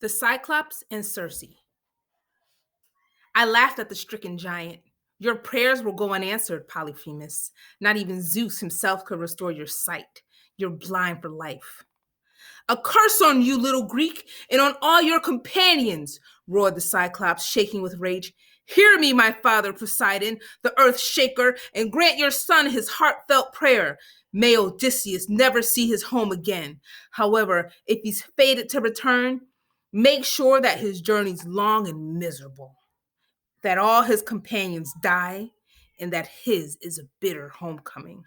The Cyclops and Circe. I laughed at the stricken giant. Your prayers will go unanswered, Polyphemus. Not even Zeus himself could restore your sight. You're blind for life. A curse on you, little Greek, and on all your companions, roared the Cyclops, shaking with rage. Hear me, my father Poseidon, the earth shaker, and grant your son his heartfelt prayer. May Odysseus never see his home again. However, if he's fated to return, make sure that his journey's long and miserable, that all his companions die, and that his is a bitter homecoming.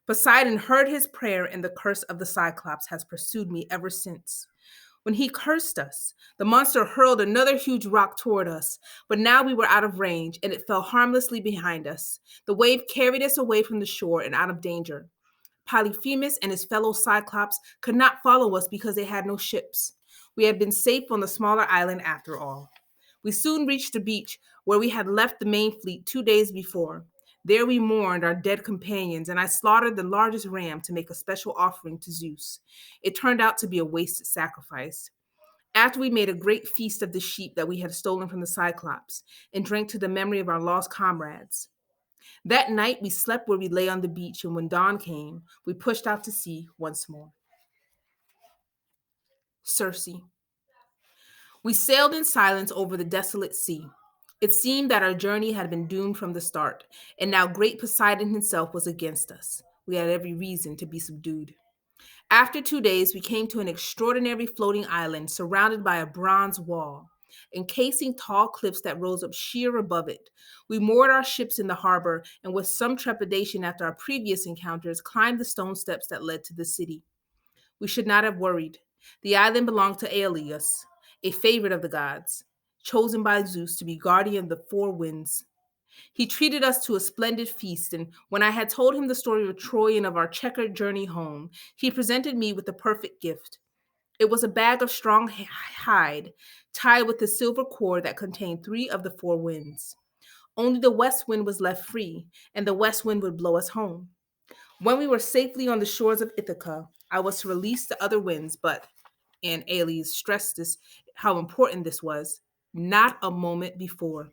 Poseidon heard his prayer, and the curse of the Cyclops has pursued me ever since. When he cursed us, the monster hurled another huge rock toward us, but now we were out of range, and it fell harmlessly behind us. The wave carried us away from the shore and out of danger. Polyphemus and his fellow Cyclops could not follow us because they had no ships. We had been safe on the smaller island after all. We soon reached the beach where we had left the main fleet 2 days before. There we mourned our dead companions, and I slaughtered the largest ram to make a special offering to Zeus. It turned out to be a wasted sacrifice. After we made a great feast of the sheep that we had stolen from the Cyclops and drank to the memory of our lost comrades. That night we slept where we lay on the beach, and when dawn came, we pushed out to sea once more. Circe. We sailed in silence over the desolate sea. It seemed that our journey had been doomed from the start, and now great Poseidon himself was against us. We had every reason to be subdued. After 2 days, we came to an extraordinary floating island surrounded by a bronze wall, encasing tall cliffs that rose up sheer above it. We moored our ships in the harbor and, with some trepidation after our previous encounters, climbed the stone steps that led to the city. We should not have worried. The island belonged to Aeolus, a favorite of the gods, chosen by Zeus to be guardian of the four winds. He treated us to a splendid feast, and when I had told him the story of Troy and of our checkered journey home, he presented me with the perfect gift. It was a bag of strong hide, tied with a silver cord that contained three of the four winds. Only the west wind was left free, and the west wind would blow us home. When we were safely on the shores of Ithaca, I was to release the other winds, but, and Aeolus stressed this, how important this was, not a moment before.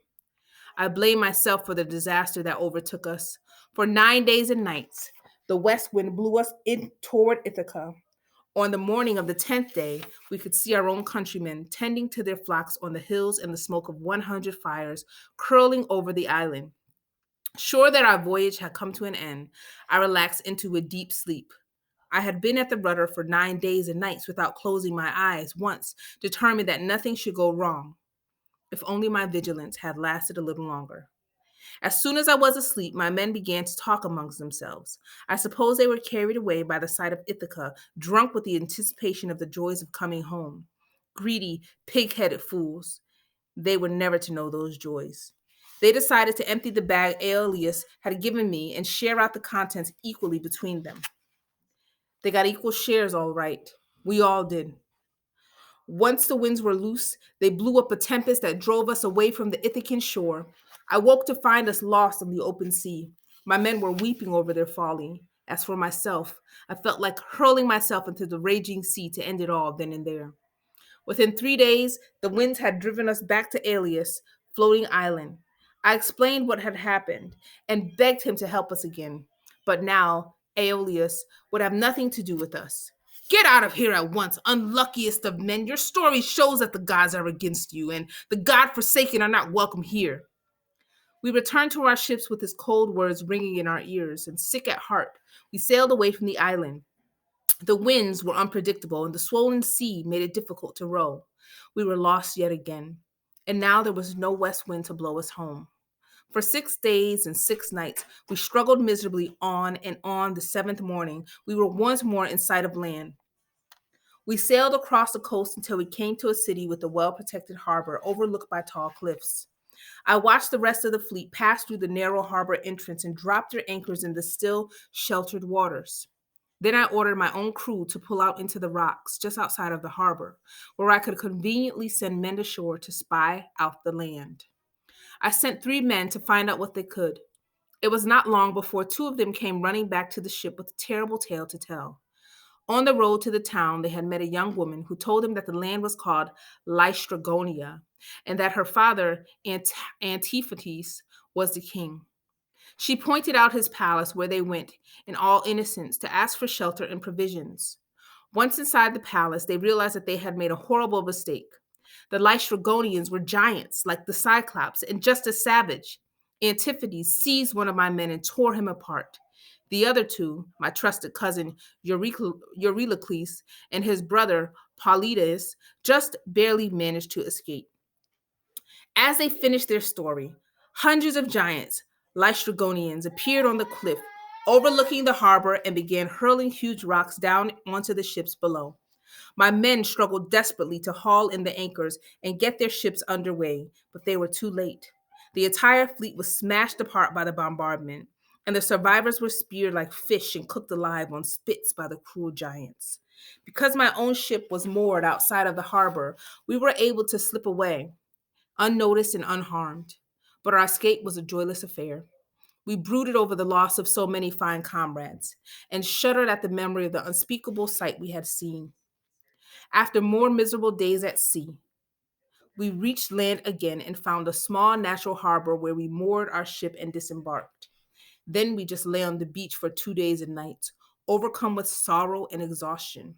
I blame myself for the disaster that overtook us. For 9 days and nights, the west wind blew us in toward Ithaca. On the morning of the 10th day, we could see our own countrymen tending to their flocks on the hills and the smoke of 100 fires curling over the island. Sure that our voyage had come to an end, I relaxed into a deep sleep. I had been at the rudder for 9 days and nights without closing my eyes once, determined that nothing should go wrong. If only my vigilance had lasted a little longer. As soon as I was asleep, my men began to talk amongst themselves. I suppose they were carried away by the sight of Ithaca, drunk with the anticipation of the joys of coming home. Greedy, pig-headed fools. They were never to know those joys. They decided to empty the bag Aeolus had given me and share out the contents equally between them. They got equal shares, all right. We all did. Once the winds were loose, they blew up a tempest that drove us away from the Ithacan shore. I woke to find us lost on the open sea. My men were weeping over their folly. As for myself, I felt like hurling myself into the raging sea to end it all then and there. Within 3 days, the winds had driven us back to Aeolus' floating island. I explained what had happened and begged him to help us again. But now, Aeolus would have nothing to do with us. Get out of here at once, unluckiest of men. Your story shows that the gods are against you, and the God-forsaken are not welcome here. We returned to our ships with his cold words ringing in our ears, and sick at heart, we sailed away from the island. The winds were unpredictable, and the swollen sea made it difficult to row. We were lost yet again, and now there was no west wind to blow us home. For 6 days and 6 nights, we struggled miserably on, and on the seventh morning, we were once more in sight of land. We sailed across the coast until we came to a city with a well-protected harbor overlooked by tall cliffs. I watched the rest of the fleet pass through the narrow harbor entrance and drop their anchors in the still, sheltered waters. Then I ordered my own crew to pull out into the rocks just outside of the harbor, where I could conveniently send men ashore to spy out the land. I sent 3 men to find out what they could. It was not long before 2 of them came running back to the ship with a terrible tale to tell. On the road to the town, they had met a young woman who told them that the land was called Lystragonia and that her father, Antiphates, was the king. She pointed out his palace where they went in all innocence to ask for shelter and provisions. Once inside the palace, they realized that they had made a horrible mistake. The Lystragonians were giants like the Cyclops and just as savage. Antiphates seized one of my men and tore him apart. The other two, my trusted cousin Eurycles and his brother Polydas, just barely managed to escape. As they finished their story, hundreds of giants, Lystragonians, appeared on the cliff overlooking the harbor and began hurling huge rocks down onto the ships below. My men struggled desperately to haul in the anchors and get their ships underway, but they were too late. The entire fleet was smashed apart by the bombardment, and the survivors were speared like fish and cooked alive on spits by the cruel giants. Because my own ship was moored outside of the harbor, we were able to slip away, unnoticed and unharmed. But our escape was a joyless affair. We brooded over the loss of so many fine comrades and shuddered at the memory of the unspeakable sight we had seen. After more miserable days at sea, we reached land again and found a small natural harbor where we moored our ship and disembarked. Then we just lay on the beach for 2 days and nights, overcome with sorrow and exhaustion.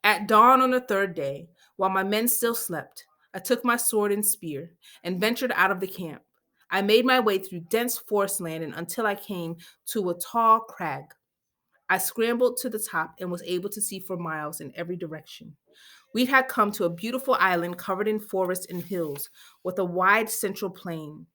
At dawn on the third day, while my men still slept, I took my sword and spear and ventured out of the camp. I made my way through dense forest land and until I came to a tall crag. I scrambled to the top and was able to see for miles in every direction. We had come to a beautiful island covered in forests and hills with a wide central plain.